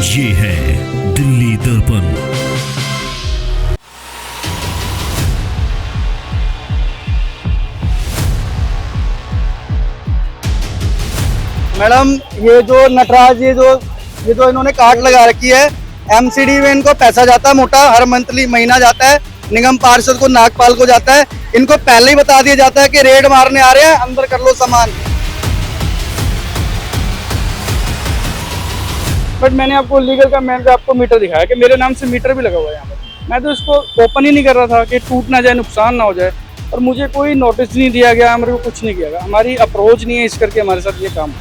ये है दिल्ली दर्पण। मैडम ये जो नटराज ये जो इन्होंने कार्ड लगा रखी है, एमसीडी में इनको पैसा जाता है मोटा, हर मंथली महीना जाता है, निगम पार्षद को नागपाल को जाता है। इनको पहले ही बता दिया जाता है कि रेड मारने आ रहे हैं, अंदर कर लो सामान। बट मैंने आपको लीगल का मैंने आपको मीटर दिखाया कि मेरे नाम से मीटर भी लगा हुआ है यहाँ पर। मैं तो इसको ओपन ही नहीं कर रहा था कि टूट ना जाए, नुकसान ना हो जाए, और मुझे कोई नोटिस नहीं दिया गया, मेरे को कुछ नहीं किया गया। हमारी अप्रोच नहीं है इस करके हमारे साथ ये काम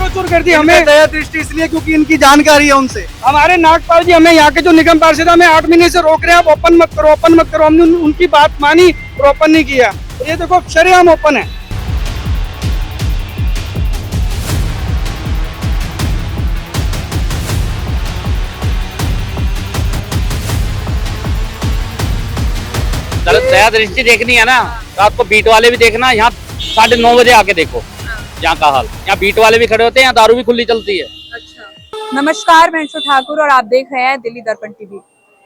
चोर कर दी हमें दया दृष्टि, इसलिए क्योंकि इनकी जानकारी है उनसे। हमारे नागपाल जी हमें यहाँ के जो निगम पार्षद हमें 8 महीने से रोक रहे हैं, आप ओपन मत करो, ओपन मत करो। हमने उनकी बात मानी और ओपन नहीं किया। ये देखो शरेआम ओपन है। दया दृष्टि देखनी है ना, रात को बीट वाले भी देखना। यहाँ 9:30 बजे आके देखो यहाँ का हाल। यहाँ बीट वाले भी खड़े होते हैं, यहाँ दारू भी खुली चलती है। अच्छा। नमस्कार, मैं अंशु ठाकुर और आप देख रहे हैं दिल्ली दर्पण टीवी।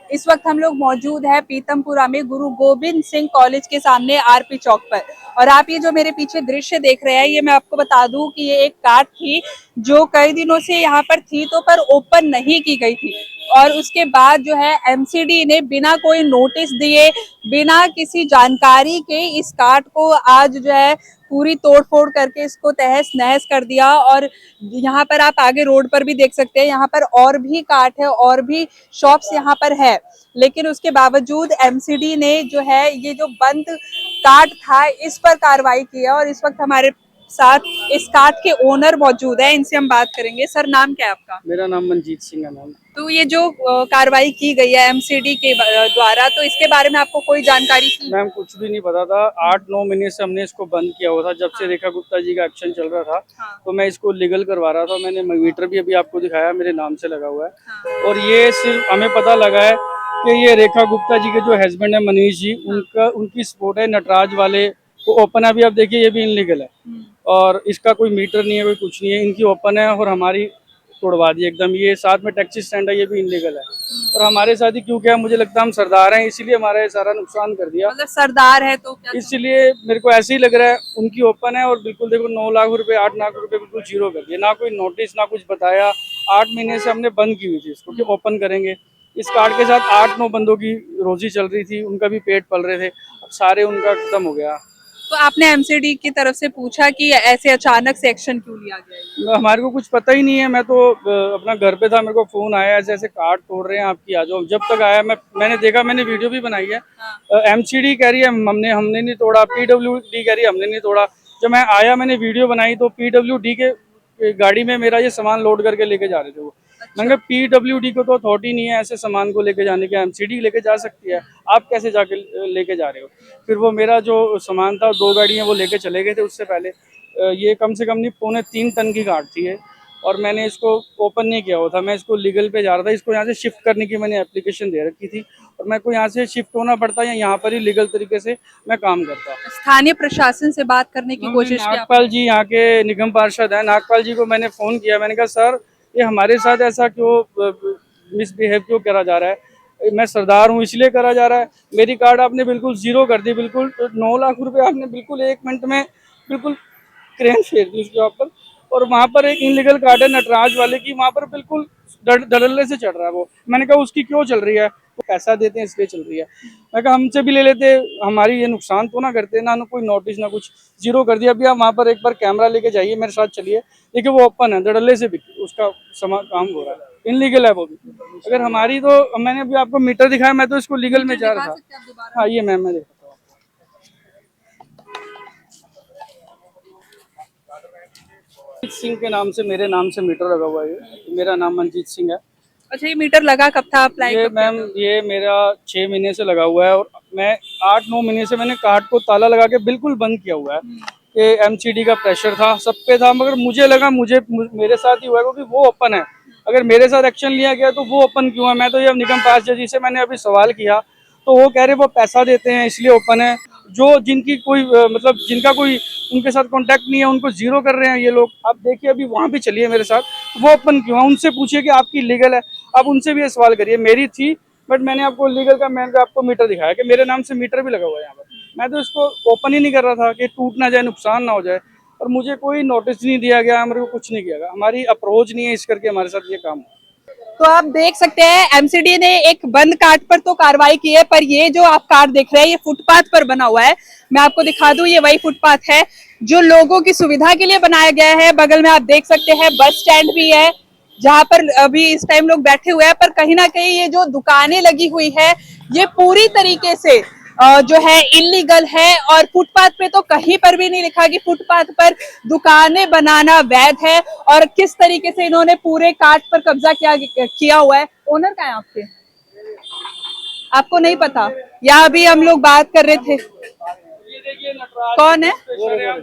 इस वक्त हम लोग मौजूद है पीतमपुरा में गुरु गोविंद सिंह कॉलेज के सामने आरपी चौक पर। और आप ये जो मेरे पीछे दृश्य देख रहे हैं, ये मैं आपको बता दूं कि ये एक कार्ड थी जो कई दिनों से यहाँ पर थी, तो पर ओपन नहीं की गई थी। और उसके बाद जो है एमसीडी ने बिना कोई नोटिस दिए, बिना किसी जानकारी के इस कार्ड को आज जो है पूरी तोड़फोड़ करके इसको तहस नहस कर दिया। और यहाँ पर आप आगे रोड पर भी देख सकते हैं, यहाँ पर और भी कार्ट है और भी शॉप्स यहाँ पर है, लेकिन उसके बावजूद एमसीडी ने जो है ये जो बंद कार्ट था इस पर कार्रवाई की है। और इस वक्त हमारे साथ इस कार्ट के ओनर मौजूद है, इनसे हम बात करेंगे। सर, नाम क्या है आपका? मेरा नाम मनजीत सिंह है मैम। तो ये जो कार्रवाई की गई है एमसीडी के द्वारा, तो इसके बारे में आपको कोई जानकारी थी? मैम कुछ भी नहीं पता था। 8-9 महीने से हमने इसको बंद किया हुआ था, जब से रेखा गुप्ता जी का एक्शन चल रहा था। हाँ। तो मैं इसको लीगल करवा रहा था। मैंने मीटर भी अभी आपको दिखाया, मेरे नाम से लगा हुआ है। हाँ। और ये सिर्फ हमें पता लगा है कि ये रेखा गुप्ता जी के जो हस्बैंड है मनीष जी, उनकी सपोर्ट है। नटराज वाले को ओपन है, अभी आप देखिए ये भी इनलीगल है और इसका कोई मीटर नहीं है, कोई कुछ नहीं है। इनकी ओपन है और हमारी तोड़वा दी एकदम। ये साथ में टैक्सी स्टैंड है, ये भी इनलीगल है। और हमारे साथ ही क्यों क्या, मुझे लगता है हम सरदार हैं, इसीलिए हमारा ये सारा नुकसान कर दिया। मतलब सरदार है तो क्या? इसलिए मेरे को ऐसे ही लग रहा है। उनकी ओपन है और बिल्कुल देखो 9 लाख रुपए 8 लाख रुपए बिल्कुल जीरो कर दिए, ना कोई नोटिस ना कुछ बताया। 8 महीने से हमने बंद की हुई थी इसको कि ओपन करेंगे। इस कार्ड के साथ 8-9 बंदों की रोजी चल रही थी, उनका भी पेट पल रहे थे। अब सारे उनका खत्म हो गया। तो आपने एमसीडी की तरफ से पूछा कि ऐसे अचानक से एक्शन क्यों लिया गया है? हमारे को कुछ पता ही नहीं है। मैं तो अपना घर पे था, मेरे को फोन आया ऐसे ऐसे कार्ड तोड़ रहे हैं आपकी, आ जाओ। जब तक आया मैंने देखा, मैंने वीडियो भी बनाई है। हाँ। एमसीडी कह रही है हमने नहीं तोड़ा, पीडब्ल्यूडी कह रही है हमने नहीं तोड़ा। जब मैं आया मैंने वीडियो बनाई तो पीडब्ल्यूडी के गाड़ी में मेरा ये सामान लोड करके लेके जा रहे थे वो। मैंने कहा पीडब्ल्यूडी को तो अथॉरिटी नहीं है ऐसे सामान को लेके जाने की, एमसीडी लेके जा सकती है, आप कैसे जाके लेके जा रहे हो। फिर वो मेरा जो सामान था 2 गाड़ियाँ वो लेके चले गए थे। उससे पहले ये कम से कम नहीं 2.25 टन की कार्ड थी ये, और मैंने इसको ओपन नहीं किया हुआ था। मैं इसको लीगल पे जा रहा था, इसको यहाँ से शिफ्ट करने की मैंने एप्लीकेशन दे रखी थी, और मैं को यहाँ से शिफ्ट होना पड़ता या यहाँ पर ही लीगल तरीके से मैं काम करता। स्थानीय प्रशासन से बात करने की कोशिश की? नागपाल जी यहाँ के निगम पार्षद है, नागपाल जी को मैंने फ़ोन किया। मैंने कहा सर ये हमारे साथ ऐसा क्यों मिसबिहेव क्यों करा जा रहा है, मैं सरदार हूँ इसलिए करा जा रहा है। मेरी कार्ड आपने बिल्कुल ज़ीरो कर दी, बिल्कुल 9 लाख रुपए आपने बिल्कुल 1 मिनट में बिल्कुल क्रेन फेर दी उसके ऊपर। और वहाँ पर एक इनलीगल कार्ड है नटराज वाले की, वहाँ पर बिल्कुल धड़ल्ले से चढ़ रहा है वो। मैंने कहा उसकी क्यों चल रही है, वो पैसा देते हैं इसलिए चल रही है। मैं कहा हमसे भी ले लेते, हमारी ये नुकसान तो ना करते, ना कोई नोटिस ना कुछ, जीरो कर दिया। अभी आप वहाँ पर एक बार कैमरा लेके जाइए, मेरे साथ चलिए, देखिए वो ओपन है, धड़ल्ले से भी उसका काम हो रहा है, इनलीगल है वो भी। अगर हमारी तो मैंने अभी आपको मीटर दिखाया, मैं तो इसको लीगल में जा रहा था। हाँ ये मैम मैं देखता हूँ। सिंह के नाम से, मेरे नाम से मीटर लगा हुआ है। मेरा नाम मनजीत सिंह है। अच्छा, ये मीटर लगा कब था अप्लाई? ये मैम ये मेरा 6 महीने से लगा हुआ है, और मैं 8-9 महीने से मैंने कार्ड को ताला लगा के बिल्कुल बंद किया हुआ है कि एमसीडी का प्रेशर था, सब पे था। मगर मुझे लगा मेरे साथ ही हुआ है क्योंकि वो ओपन है। अगर मेरे साथ एक्शन लिया गया तो वो ओपन क्यों है। मैं तो ये निगम पार्षद जी से मैंने अभी सवाल किया तो वो कह रहे वो पैसा देते हैं इसलिए ओपन है। जो जिनकी कोई मतलब जिनका कोई उनके साथ कांटेक्ट नहीं है उनको जीरो कर रहे हैं ये लोग। आप देखिए अभी वहाँ पे चलिए मेरे साथ, वो ओपन क्यों है, उनसे पूछिए कि आपकी लीगल है, आप उनसे भी ये सवाल करिए। मेरी थी बट मैंने आपको लीगल का मैंने आपको मीटर दिखाया कि मेरे नाम से मीटर भी लगा हुआ है यहाँ पर। मैं तो इसको ओपन ही नहीं कर रहा था कि टूट ना जाए, नुकसान ना हो जाए, और मुझे कोई नोटिस नहीं दिया गया, मेरे को कुछ नहीं किया गया, हमारी अप्रोच नहीं है इस करके हमारे साथ ये काम। तो आप देख सकते हैं एमसीडी ने एक बंद कार्ड पर तो कार्रवाई की है, पर ये जो आप कार्ड देख रहे हैं ये फुटपाथ पर बना हुआ है। मैं आपको दिखा दूं, ये वही फुटपाथ है जो लोगों की सुविधा के लिए बनाया गया है। बगल में आप देख सकते हैं बस स्टैंड भी है जहां पर अभी इस टाइम लोग बैठे हुए हैं, पर कहीं ना कहीं ये जो दुकानें लगी हुई है ये पूरी तरीके से जो है इलीगल है। और फुटपाथ पे तो कहीं पर भी नहीं लिखा कि फुटपाथ पर दुकानें बनाना वैध है। और किस तरीके से इन्होंने पूरे कार्ट पर कब्जा किया हुआ है। ओनर का है आपके, आपको नहीं पता? या अभी हम लोग बात कर रहे थे, कौन है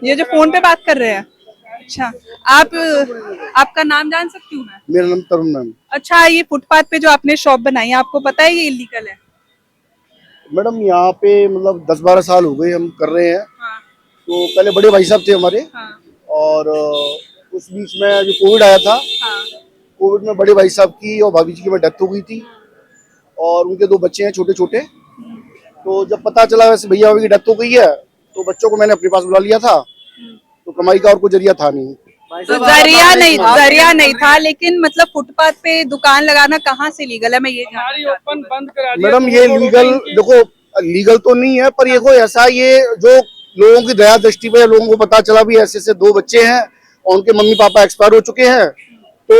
ये जो फोन पे बात कर रहे हैं? अच्छा, आपका नाम जान सकती हूँ मैं? मेरा नाम तरुण मैम। अच्छा, ये फुटपाथ पे जो आपने शॉप बनाई है आपको पता है ये इलीगल है? मैडम यहाँ पे मतलब 10-12 साल हो गए हम कर रहे हैं। हाँ, तो पहले बड़े भाई साहब थे हमारे, हाँ, और उस बीच में जो कोविड आया था, हाँ, कोविड में बड़े भाई साहब की और भाभी जी की डेथ हो गई थी, और उनके 2 बच्चे हैं छोटे छोटे। तो जब पता चला वैसे भैया की डेथ हो गई है तो बच्चों को मैंने अपने पास बुला लिया था, तो कमाई का और कोई जरिया था नहीं। तो जरिया नहीं था, लेकिन मतलब फुटपाथ पे दुकान लगाना कहाँ से लीगल है? मैं ये हमारी ओपन बंद करा दिया। मैडम ये लीगल देखो, लीगल तो नहीं है, पर ये कोई ऐसा, ये जो लोगों की दया दृष्टि पे लोगों को पता चला भी ऐसे 2 बच्चे हैं और उनके मम्मी पापा एक्सपायर हो चुके हैं। तो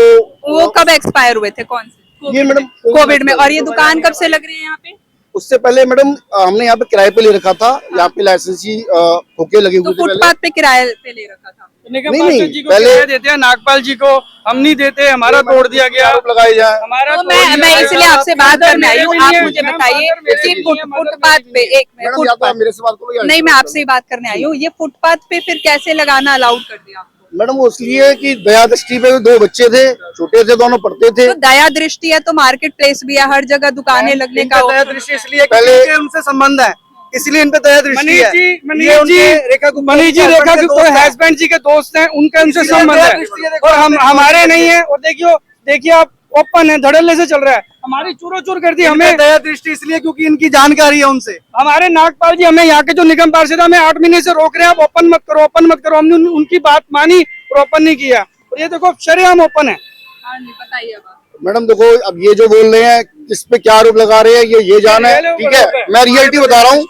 वो कब एक्सपायर हुए थे? कौन से? ये मैडम कोविड में। और ये दुकान कब से लग रही है यहाँ पे? उससे पहले मैडम हमने यहाँ पे किराए पे ले रखा था। यहाँ पे लाइसेंसी होके लगे तो हुए थे। फुटपाथ पे किराए पे ले रखा था? निगम नहीं, पार्षद जी को पहले- किराया देते हैं, नागपाल जी को हम नहीं देते, हमारा तोड़ दिया गया। आरोप लगाए जाए। हमारा तो तोड़ दिया मैं इसलिए गया। आपसे बात करने आई हूँ। मेरे भी आप नहीं है, मुझे मैम, बताइए फादर मेरे कि भी नहीं है, मदर फुटपाथ मेरी पे भी नहीं है। एक मिनट, मैडम या तो आप मेरे से बात करो या नहीं, मैं आपसे ही बात करने आई हूँ। ये फुटपाथ पे फिर कैसे लगाना अलाउड कर दिया आपको? मैडम वो इसलिए कि दया दृष्टि पे 2 बच्चे थे, छोटे थे, दोनों पढ़ते थे। तो दया दृष्टि है तो मार्केट प्लेस भी है, हर जगह दुकानें लगने का दया दृष्टि इसलिए पहले- क्योंकि उनसे संबंध है, इसलिए इन पे दया दृष्टि मनीष है। जी ये मनीष उनके जी रेखा गुप्ता मनीष जी रेखा के गुप्ता दोस्त हैं। हस्बैंड जी के दोस्त हैं, उनका उनसे इसलिए संबंध दया है, दृष्टि है, देखो, और हम देखो, हमारे नहीं है। और देखिए आप ओपन है, धड़ल्ले से चल रहा है, हमारी चूरो चूर कर दी हमें हमें। दया दृष्टि इसलिए क्योंकि इनकी जानकारी है उनसे। हमारे नागपाल जी हमें यहाँ के जो निगम पार्षद हमें 8 महीने से रोक रहे हैं, आप ओपन मत करो, ओपन मत करो। हमने उनकी बात मानी और ओपन नहीं किया, और ये देखो शरेआम ओपन है। हाँ जी, बताइए अब। मैडम देखो, अब ये जो बोल रहे हैं किस पे क्या आरोप लगा रहे हैं ये जाना है, ठीक है। मैं रियलिटी बता रहा हूँ।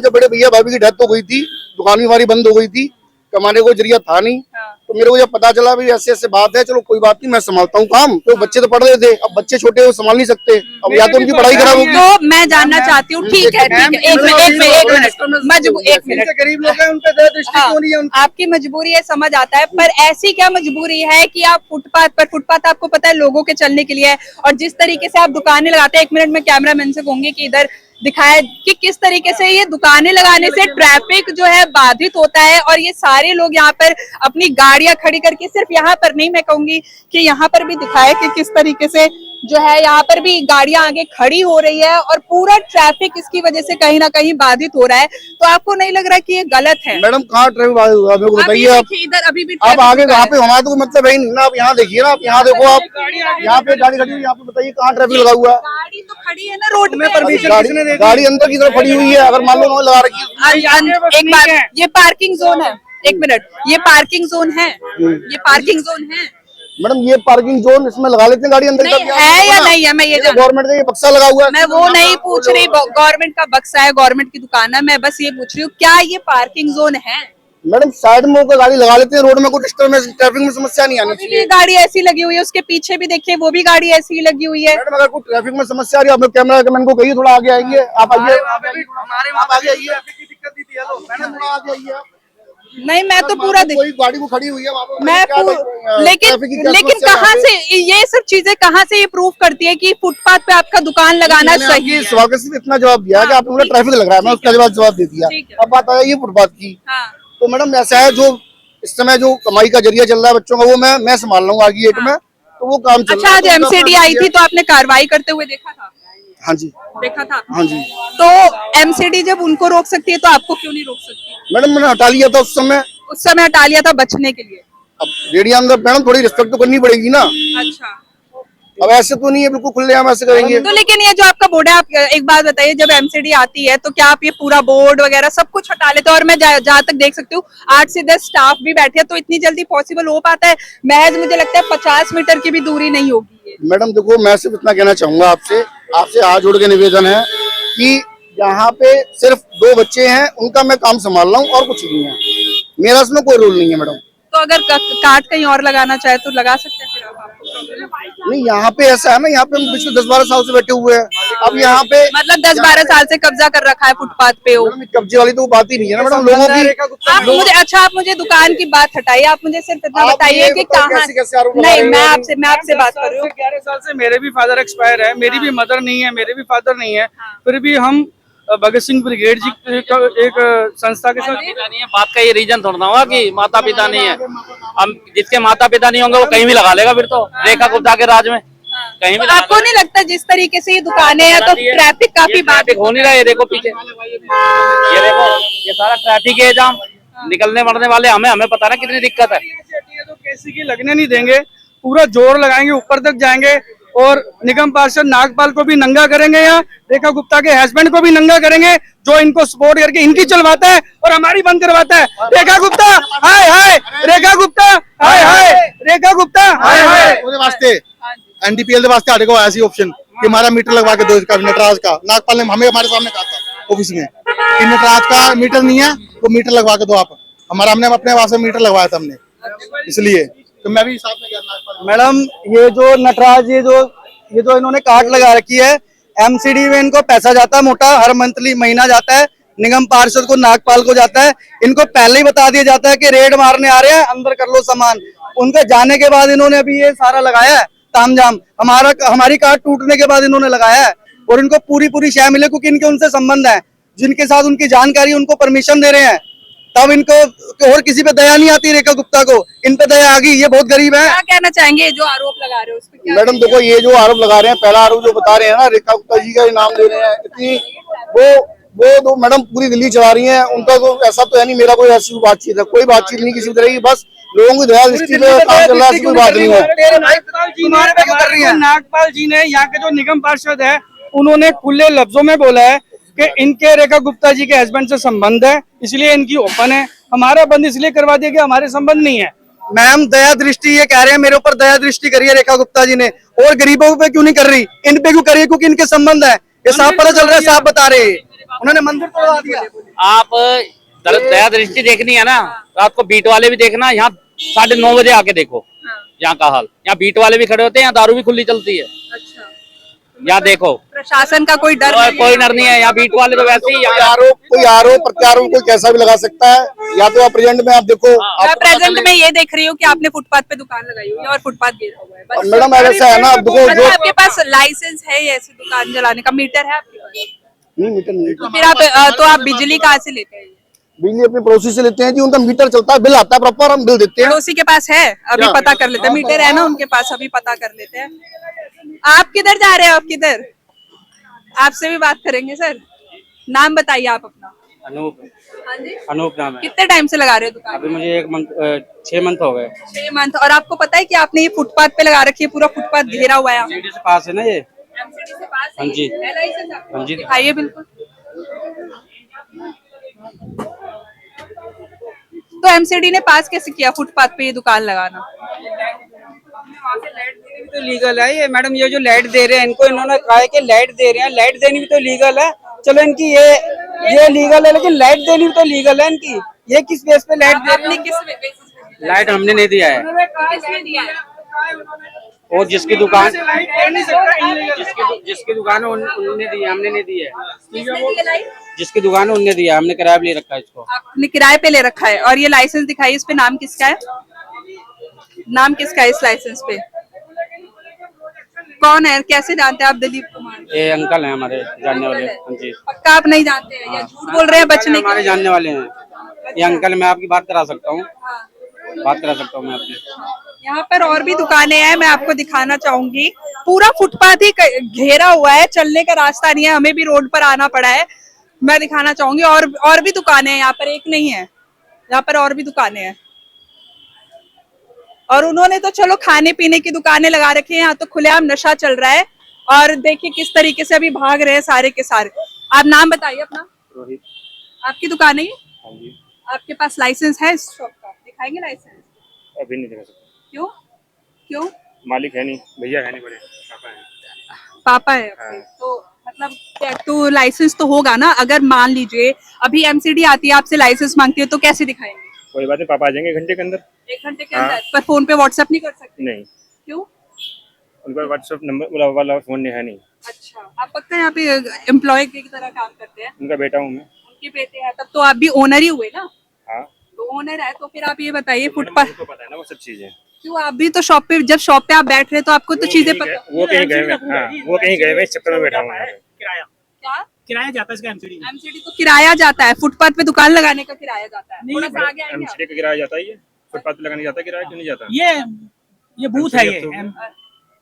जब बड़े भैया भाभी की डेथ हो गई थी, दुकान भी हमारी बंद हो गई थी, कमाने को जरिया था नहीं। तो मेरे को जब पता चला भी ऐसे ऐसे बात है, चलो कोई बात नहीं, मैं संभालता हूँ काम। तो बच्चे तो पढ़ रहे थे, अब बच्चे छोटे हो संभाल नहीं सकते, अब या तो उनकी पढ़ाई खराब होगी। तो मैं जानना चाहती हूँ, ठीक है, एक मिनट, गरीब लोग हैं, उन पे दया दृष्टि क्यों नहीं है उनकी? आपकी मजबूरी है, समझ आता है, पर ऐसी क्या मजबूरी है कि आप फुटपाथ आपको पता है लोगों के चलने के लिए है, और जिस तरीके से आप दुकानें लगाते हैं, 1 मिनट में कैमरामैन से कहूंगी कि इधर दिखाया कि किस तरीके से ये दुकानें लगाने से ट्रैफिक जो है बाधित होता है। और ये सारे लोग यहाँ पर अपनी गाड़ियां खड़ी करके, सिर्फ यहाँ पर नहीं, मैं कहूंगी कि यहाँ पर भी दिखाया कि किस तरीके से जो है यहाँ पर भी गाड़ियां आगे खड़ी हो रही है, और पूरा ट्रैफिक इसकी वजह से कहीं ना कहीं बाधित हो रहा है। तो आपको नहीं लग रहा कि ये गलत है? मैडम कहाँ ट्रैफिक हुआ, मेरे को बताइए आप। इधर अभी भी आप आगे वहाँ पे, हमारा तो मतलब है ही नहीं ना। आप यहाँ देखिए ना, आप यहाँ देखो, आप यहाँ पे गाड़ी खड़ी हुई, यहाँ पे बताइए कहाँ ट्रैफिक लगा हुआ है। गाड़ी तो खड़ी है ना रोड में, परमिशन किसने दे दी? गाड़ी अंदर की तरफ खड़ी हुई है, अगर मान लो उन्होंने लगा रखी है। एक बार, ये पार्किंग जोन है, 1 मिनट, ये पार्किंग जोन है, ये पार्किंग जोन है। मैडम ये पार्किंग जोन, इसमें लगा लेते हैं गाड़ी अंदर नहीं है या नहीं है, मैं ये जान, गवर्नमेंट का ये बक्सा लगा हुआ है। मैं वो नहीं पूछ रही, गवर्नमेंट का बक्सा है, गवर्नमेंट की दुकान है, मैं बस ये पूछ रही हूँ क्या ये पार्किंग जोन है? मैडम साइड में होकर गाड़ी लगा लेते हैं, रोड में कोई ट्रैफिक में समस्या नहीं आनी अभी भी चाहिए। गाड़ी ऐसी लगी हुई है, उसके पीछे भी देखिए वो भी गाड़ी ऐसी ही लगी हुई है। मैडम अगर कोई ट्रैफिक में समस्या आ रही है, आप लोग कैमरा मैन को कहिए थोड़ा आगे आइए, आप आइए, हमारे वहाँ पे भी ट्रैफिक की दिक्कत नहीं थी। हेलो, मैडम थोड़ा आगे आइए। नहीं, मैं तो पूरा कोई गाड़ी को खड़ी हुई है वहाँ पे, मैं क्या लेकिन ट्रैफिक की क्या लेकिन समस्या है कहाँ यहाँ से ये सब चीजें कहाँ से ये प्रूफ करती है कि फुटपाथ पे आपका दुकान लगाना मैंने सही आपकी है? सवाल का सिर्फ इतना जवाब दिया कि आप लोगों ने ट्रैफिक लग रहा है, मैं उसका जवाब दे दिया। ठीक है। अब बात आई फुटपाथ की, हाँ, तो मैडम ऐसा है, जो इस समय जो कमाई का जरिया चल रहा है बच्चों का, वो मैं संभाल लूंगा आगे 1 में, तो वो काम चल अच्छा, रहा है। आज तो उनका एमसीडी अपना आई थी तो आपने कार्रवाई करते हुए देखा था? हाँ जी, देखा था आपने? हाँ जी। तो एमसीडी जब उनको रोक सकती है तो आपको क्यों नहीं रोक सकती? मैडम मैंने हटा लिया था उस समय। उस समय हटा लिया था बचने के लिए। अब रेडियो अंदर मैडम थोड़ी रिस्पेक्ट तो करनी पड़ेगी ना। अच्छा, अब ऐसे तो नहीं है बिल्कुल खुले हम ऐसे करेंगे। तो लेकिन ये जो आपका बोर्ड है, आप एक बात बताइए, जब एमसीडी आती है तो क्या आप ये पूरा बोर्ड वगैरह सब कुछ हटा लेते हो? और मैं जहाँ तक देख सकती हूँ 8 से 10 स्टाफ भी बैठे हैं, तो इतनी जल्दी पॉसिबल हो पाता है? महज मुझे लगता है 50 मीटर की भी दूरी नहीं होगी ये। मैडम देखो, मैं सिर्फ इतना कहना चाहूंगा आपसे, आपसे हाथ जोड़ के निवेदन है कि यहाँ पे सिर्फ 2 बच्चे हैं, उनका मैं काम संभाल रहा हूँ और कुछ नहीं है, मेरा इसमें कोई रोल नहीं है मैडम। तो अगर काट कहीं और लगाना चाहे तो लगा सकते हैं फिर आप? आपको प्रॉब्लम है? नहीं, यहाँ पे ऐसा है ना, यहाँ पे हम पिछले 10-12 साल से बैठे हुए हैं। अब यहाँ पे मतलब 10-12 साल से कब्जा कर रखा है फुटपाथ पे हो? मैडम, कब्जे वाली तो बात ही नहीं है ना मैडम, लोगों की। आप मुझे, अच्छा आप मुझे दुकान की बात हटाइए, आप मुझे सिर्फ इतना आप बताइए ये कि बताओ कहाँ। कैसे आरोप लगा नहीं, रहे हो? मैं आपसे बात कर रही हूँ। 11 साल से मेरे भी फादर एक्सपायर है, मेरी भी मदर नहीं है, मेरे भी फादर नहीं है, फिर भी हम भगत सिंह ब्रिगेड जी का एक संस्था के साथ। पिता नहीं है, बात का ये रीजन थोड़ा ना होगा कि माता पिता नहीं है। हम जिसके माता पिता नहीं होंगे वो कहीं भी लगा लेगा, फिर तो रेखा गुप्ता के राज में कहीं भी तो आपको नहीं लगता जिस तरीके से ये दुकानें हैं तो ट्रैफिक काफी ट्रैफिक हो नहीं रहा है? ये देखो पीछे, ये देखो, ये सारा ट्रैफिक है जाम, निकलने बढ़ने वाले हमें हमें पता ना कितनी दिक्कत है। तो किसी की लगने नहीं देंगे, पूरा जोर लगाएंगे, ऊपर तक जाएंगे और निगम पार्षद नागपाल को भी नंगा करेंगे, यहाँ रेखा गुप्ता के हस्बैंड को भी नंगा करेंगे, जो इनको सपोर्ट करके इनकी चलवाता है और हमारी बंद करवाता है। रेखा गुप्ता हाय हाय, रेखा गुप्ता हाय हाय, रेखा गुप्ता हाय हाय। ਉਹਦੇ ਵਾਸਤੇ एनडीपीएल ਦੇ ਵਾਸਤੇ ਸਾਡੇ ਕੋਲ ਆਇਆ ਸੀ ਆਪਸ਼ਨ कि हमारा मीटर लगवा के दो इसका नटराज का। नागपाल ने हमें हमारे सामने कहा था ऑफिस में कि नटराज का मीटर नहीं है तो मीटर लगवा के दो आप। हमारा हमने अपने वास्ते मीटर लगवाया था हमने, इसलिए तो मैं भी साथ में गया नागपाल। मैडम ये जो नटराज, ये जो इन्होंने कार्ड लगा रखी है, एमसीडी में इनको पैसा जाता है मोटा, हर मंथली महीना जाता है, निगम पार्षद को नागपाल को जाता है। इनको पहले ही बता दिया जाता है कि रेड मारने आ रहे हैं, अंदर कर लो सामान। उनके जाने के बाद इन्होंने अभी ये सारा लगाया है तामझाम, हमारी कार्ड टूटने के बाद इन्होंने लगाया है। और इनको पूरी शय मिले क्योंकि इनके उनसे संबंध है, जिनके साथ उनकी जानकारी, उनको परमिशन दे रहे हैं, तब इनको और किसी पे दया नहीं आती। रेखा गुप्ता को इन पे दया आ गई, ये बहुत गरीब है। क्या कहना चाहेंगे जो आरोप लगा रहे हो उस पे? क्या मैडम देखो, ये जो आरोप लगा रहे हैं, पहला आरोप जो बता रहे हैं ना, रेखा गुप्ता जी का नाम ले रहे हैं, इतनी वो तो मैडम पूरी दिल्ली चला रही हैं, उनका तो ऐसा तो है नहीं मेरा कोई ऐसी बातचीत है, कोई बातचीत नहीं किसी तरह की, बस लोगों की दया दृष्टि पे काम चल रहा है, ऐसी कोई बात नहीं है। नागपाल जी ने यहाँ के जो निगम पार्षद है, उन्होंने खुले लफ्जों में बोला है कि इनके रेखा गुप्ता जी के हस्बैंड से संबंध है, इसलिए इनकी ओपन है। हमारा बंद इसलिए करवा दिया कि हमारे संबंध नहीं है। मैम दया दृष्टि ये कह रहे हैं, मेरे ऊपर दया दृष्टि करी है रेखा गुप्ता जी ने, और गरीबों पे क्यों नहीं कर रही, इन पे क्यों कर रही है? क्योंकि इनके संबंध है, ये साफ पता चल रहा है, साफ बता रहे हैं। उन्होंने मंदिर तोड़वा दिया। आप दया दृष्टि देखनी है ना, रात को बीट वाले भी देखना, यहाँ 9:30 बजे आके देखो यहाँ का हाल। यहाँ बीट वाले भी खड़े होते हैं, यहाँ दारू भी खुली चलती है। अच्छा, यहाँ देखो, प्रशासन का कोई डर कोई डर नहीं है यहाँ, बीट वाले तो वैसे ही कोई आरोप प्रत्यारोप कोई कैसा भी लगा सकता है, या तो आप प्रेजेंट में आप देखो। मैं प्रेजेंट में ये देख रही हूँ कि आपने फुटपाथ पे दुकान लगाई हुई है और फुटपाथ गिरा हुआ है, बस। मैडम ऐसा है ना, अब देखो मतलब जो आपके पास लाइसेंस है ये ऐसी दुकान चलाने का? मीटर है आपके पास? नहीं मीटर नहीं है। फिर आप बिजली कहाँ से लेते हैं? बिजली अपने पड़ोसी से लेते हैं जी, उनका मीटर चलता है, बिल आता है प्रॉपर, हम बिल देते हैं। पड़ोसी के पास है, अभी पता कर लेते हैं। मीटर है ना उनके पास, अभी पता कर लेते हैं। आप किधर जा रहे हो? आप किधर? आपसे भी बात करेंगे सर। नाम बताइए आप अपना। अनूप, हाँ जी, अनूप नाम है। कितने टाइम से लगा रहे हो दुकान? अभी मुझे 6 मंथ हो गए। 6 मंथ। और आपको पता है कि आपने ये फुटपाथ पे लगा रखी है, पूरा फुटपाथ घेरा हुआ है? सीडी से पास है ना ये। एमसीडी से पास है? हाँ जी। है लाइसेंस आपका? हाँ जी। दिखाइए बिल्कुल। तो एमसीडी ने पास कैसे किया फुटपाथ पे ये दुकान लगाना? तो लीगल है ये मैडम, ये जो लाइट दे रहे हैं इनको, इन्होंने कहा है कि लाइट दे रहे हैं, लाइट देनी भी तो लीगल है। चलो इनकी ये लीगल है, लेकिन लाइट देनी भी तो लीगल है इनकी। ये किस बेस पे लाइट दे रहे आपने हैं? किस बेसिस पे? लाइट हमने नहीं दिया है, किसने दिया है? और जिसकी दुकान जिसकी दुकान है उन्होंने दी है, हमने नहीं दी है। किसने दिया लाइट? जिसकी दुकान है उनने दिया, हमने किराया पे ले रखा है इसको। आपने किराए पे ले रखा है। और ये लाइसेंस दिखाइए, इस पे नाम किसका है? नाम किसका है इस लाइसेंस पे? कौन है? कैसे जानते हैं आप दिलीप कुमार? ये अंकल हैं हमारे जानने वाले। हाँ जी। पक्का आप नहीं जानते हैं या झूठ बोल रहे हैं बचने के हमारे लिए? जानने वाले हैं ये अंकल, मैं आपकी बात करा सकता हूँ। बात करा सकता हूँ मैं आपसे। यहाँ पर और भी दुकानें हैं, मैं आपको दिखाना चाहूंगी। पूरा फुटपाथ ही घेरा हुआ है, चलने का रास्ता नहीं है, हमें भी रोड पर आना पड़ा है। मैं दिखाना चाहूंगी और भी दुकानें हैं यहाँ पर, एक नहीं है, यहाँ पर और भी दुकानें हैं। और उन्होंने तो चलो खाने पीने की दुकानें लगा रखी है, यहाँ तो खुलेआम नशा चल रहा है। और देखिए किस तरीके से अभी भाग रहे हैं सारे के सारे। आप नाम बताइए अपना। रोहित। आपकी दुकान है ये? हाँ जी। आपके पास लाइसेंस है इस शॉप का? दिखाएंगे लाइसेंस। अभी नहीं दिखा सकता। क्यों क्यों? मालिक है नहीं, भैया है नहीं, बड़े पापा है। पापा है आपके। तो मतलब तो लाइसेंस तो होगा ना। अगर मान लीजिए अभी एमसीडी आती है, आपसे लाइसेंस मांगती है, तो कैसे दिखाएंगे? कोई बात नहीं, पापा आ जाएंगे घंटे के अंदर। 1 घंटे के अंदर? पर फोन पे व्हाट्सएप नहीं कर सकते? नहीं, क्यों? उनका व्हाट्सएप नंबर वाला फोन है नहीं। अच्छा, आप पक्का यहाँ पे एम्प्लॉय की तरह काम करते हैं? उनका बेटा हूँ मैं। उनके बेटे हैं, तब तो आप भी ओनर ही हुए ना। हाँ, तो ओनर है तो फिर आप ये बताइए फुटपाथ तो पता है ना वो सब चीजें। क्यों? आप भी तो शॉप पे, जब शॉप पे आप बैठ रहे तो आपको तो चीजें पता। वो कहीं गए हुए। हाँ, वो कहीं गए हुए, इस चक्कर में बैठा हूँ। क्या किराया जाता है इसका एमसीडी? एमसीडी तो किराया जाता है, फुटपाथ पे दुकान लगाने का किराया जाता है। थोड़ा सा आगे आएंगे आप? एमसीडी का किराया जाता है, ये फुटपाथ पे लगाने जाता है किराया, क्यों नहीं जाता? ये बूथ है, ये अच्छा,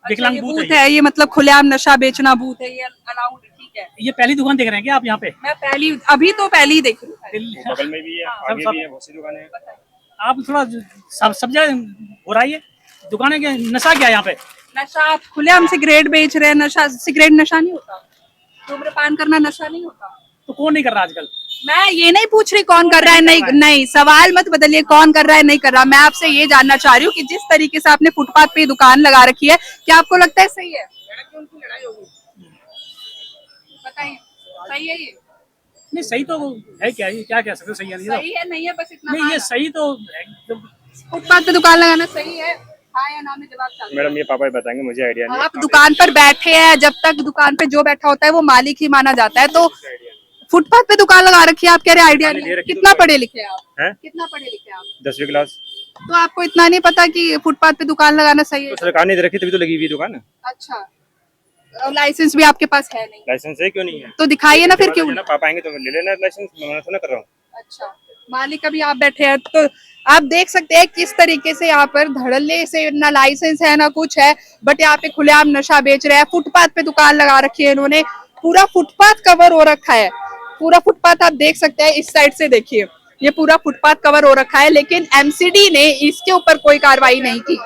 विकलांग ये बूथ बूथ है है, ये मतलब खुलेआम नशा बेचना बूथ है, ये अलाउड है, ठीक है। ये पहली दुकान देख रहे हैं क्या आप यहाँ पे? मैं अभी तो पहली देख रही हूँ। बगल में भी है, आगे भी है, बहुत सी दुकानें हैं। आप थोड़ा सब जगह हो रहा है ये दुकानें के। नशा क्या है यहाँ पे? नशा आप खुलेआम सिगरेट बेच रहे हैं। नशा, सिगरेट नशा नहीं होता? धूम्रपान करना नशा नहीं होता? तो कौन नहीं कर रहा आजकल? मैं ये नहीं पूछ रही कौन कर रहा है, नहीं सवाल मत बदलिए, कौन कर रहा है नहीं कर रहा। मैं आपसे ये जानना चाह रही हूँ कि जिस तरीके से आपने फुटपाथ पे दुकान लगा रखी है, क्या आपको लगता है सही है? बताइए, सही है ये? नहीं सही तो है क्या? ये क्या कह सकते? सही है नहीं? सही है नहीं है, बस इतना। नहीं, ये सही तो फुटपाथ पे दुकान लगाना सही है? हाँ या ना में जवाब चाहिए। मैडम ये पापा ही बताएंगे, मुझे आइडिया नहीं। आप दुकान पर बैठे हैं, जब तक दुकान पे जो बैठा होता है वो मालिक ही माना जाता है, तो फुटपाथ पे दुकान लगा रखी है, आप कह रहे आइडिया नहीं? कितना पढ़े लिखे आप? कितना पढ़े लिखे आप? 10वीं क्लास। तो आपको इतना नहीं पता कि फुटपाथ पे दुकान लगाना सही है? तो सरकार ने दे रखी, तभी तो लगी हुई दुकान। अच्छा, लाइसेंस भी आपके पास है नहीं? लाइसेंस है, क्यों नहीं है? तो दिखाइए ना फिर क्यों। पापा आएंगे तो ले लेना लाइसेंस, मैं मना कर रहा हूँ। अच्छा, मालिक अभी आप बैठे हैं, तो आप देख सकते हैं किस तरीके से यहाँ पर धड़ल्ले से, ना लाइसेंस है ना कुछ है, बट यहाँ पे खुलेआम नशा बेच रहे हैं। फुटपाथ पे दुकान लगा रखी है इन्होंने, पूरा फुटपाथ कवर हो रखा है। पूरा फुटपाथ आप देख सकते हैं, इस साइड से देखिए, ये पूरा फुटपाथ कवर हो रखा है, लेकिन एमसीडी ने इसके ऊपर कोई कार्रवाई नहीं की।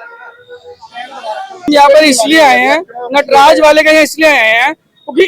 यहाँ पर इसलिए आए हैं, नटराज वाले का इसलिए आए हैं क्योंकि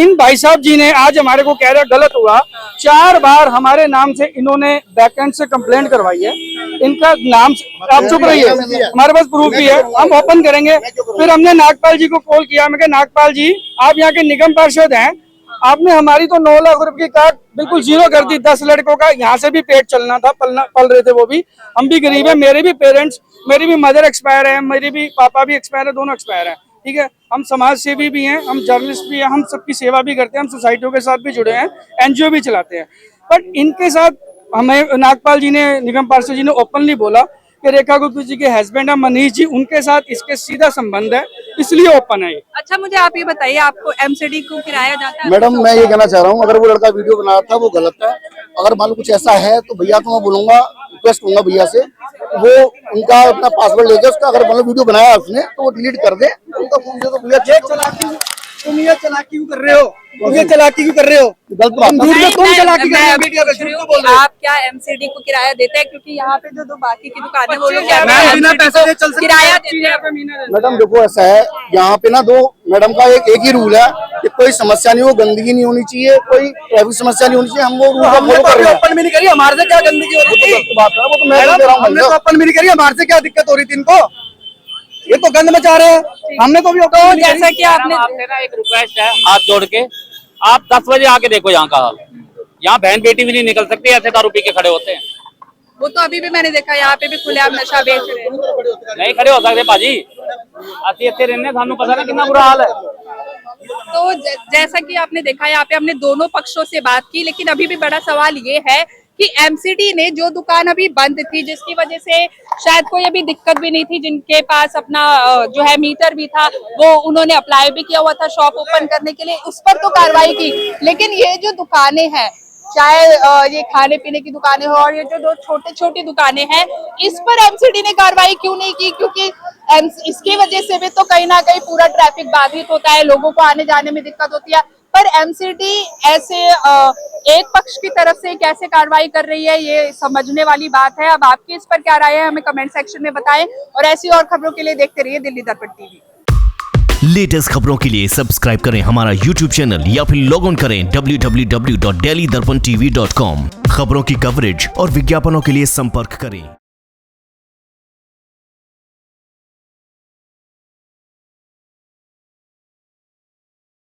इन भाई साहब जी ने आज हमारे को कह रहे गलत हुआ। 4 बार हमारे नाम से इन्होंने बैकएंड से कंप्लेंट करवाई है। इनका नाम, आप चुप रहिए, हमारे पास प्रूफ भी है, हम ओपन करेंगे। फिर हमने नागपाल जी को कॉल किया, मैं कहा नागपाल जी आप यहाँ के निगम पार्षद हैं, आपने हमारी तो 9 लाख रुपए की कार्ड बिल्कुल जीरो कर दी। 10 लड़कों का यहाँ से भी पेट चलना था, पल रहे थे वो भी। हम भी गरीब है, मेरे भी पेरेंट्स, मेरी भी मदर एक्सपायर है, मेरी भी पापा भी एक्सपायर है, दोनों एक्सपायर है, ठीक है। हम समाज सेवी भी हैं, हम जर्नलिस्ट भी हैं, हम सबकी सेवा भी करते हैं, हम सोसाइटियों के साथ भी जुड़े हैं, एनजीओ भी चलाते हैं। बट इनके साथ हमें नागपाल जी ने, निगम पार्षद जी ने ओपनली बोला कि रेखा गुप्ता जी के हस्बैंड है मनीष जी, उनके साथ इसके सीधा संबंध है, इसलिए ओपन है। अच्छा, मुझे आप ये बताइए, आपको एमसीडी को किराया जाता है? मैडम मैं ये कहना चाह रहा हूँ, अगर वो लड़का वीडियो बना रहा था वो गलत है। अगर मान लो कुछ ऐसा है तो भैया को मैं बोलूंगा, रिक्वेस्ट करूंगा भैया से, वो उनका अपना पासवर्ड लेके उसका, अगर मान लो वीडियो बनाया उसने तो वो डिलीट कर दे। उनका फोन से तो भैया तुम ये चलाकी क्यों कर रहे हो? तुम ये चलाकी क्यों कर रहे हो? गलत बात है। तुम चलाकी कर रहे हो, मैं मीडिया पे झूठ पूछ रही हूँ, आप क्या एमसीडी को किराया देते हैं? क्योंकि यहाँ पे जो बाकी की दुकानें वो लोग क्या बिना पैसे दे चल किराया देते हैं? मैडम देखो ऐसा है, यहाँ पे ना दो मैडम का एक ही रूल है कि कोई समस्या नहीं हो, गंदगी नहीं होनी चाहिए, कोई ट्रैफिक समस्या नहीं होनी चाहिए। हम वो रूल हमने तो अभी ओपन भी नहीं करी, हमारे से क्या गंदगी हो रही थी? बात है, वो तो मैं कह रहा हूँ। हमने तो ओपन भी नहीं करी, हमारे से क्या दिक्कत हो रही थी इनको? ये तो गंद मचा रहे हैं, हमने तो भी ओपन नहीं करी। जैसा कि आपने आपसे ना एक रिक्वेस्ट है हाथ जोड़ के, आप 10 बजे आके देखो यहाँ का हाल। यहाँ बहन बेटी भी नहीं निकल सकती, ऐसे दारू पी के खड़े होते हैं। वो तो अभी भी मैंने देखा, यहाँ पे भी खुलेआम नशा बेच रहे हैं। नहीं खड़े हो सकते भाजी, अच्छे रहने, सानू पता ना कितना बुरा हाल है। तो जैसा कि आपने देखा, यहाँ पे हमने दोनों पक्षों से बात की, लेकिन अभी भी बड़ा सवाल ये है कि एमसीडी ने जो दुकान अभी बंद थी, जिसकी वजह से शायद कोई अभी दिक्कत भी नहीं थी, जिनके पास अपना जो है मीटर भी था, वो उन्होंने अप्लाई भी किया हुआ था शॉप ओपन करने के लिए, उस पर तो कार्रवाई की। लेकिन ये जो दुकानें हैं, चाहे ये खाने पीने की दुकानें हो और ये जो दो छोटे छोटी दुकानें हैं, इस पर एमसीडी ने कार्रवाई क्यों नहीं की? क्योंकि इसकी वजह से भी तो कहीं ना कहीं पूरा ट्रैफिक बाधित होता है, लोगों को आने जाने में दिक्कत होती है। पर एमसीडी ऐसे एक पक्ष की तरफ से कैसे कार्रवाई कर रही है, ये समझने वाली बात है। अब आपकी इस पर क्या राय है, हमें कमेंट सेक्शन में बताएं और ऐसी और खबरों के लिए देखते रहिए दिल्ली दर्पण टीवी। लेटेस्ट खबरों के लिए सब्सक्राइब करें हमारा YouTube चैनल या फिर लॉग ऑन करें www.delhidarpantv.com। खबरों की कवरेज और विज्ञापनों के लिए संपर्क करें।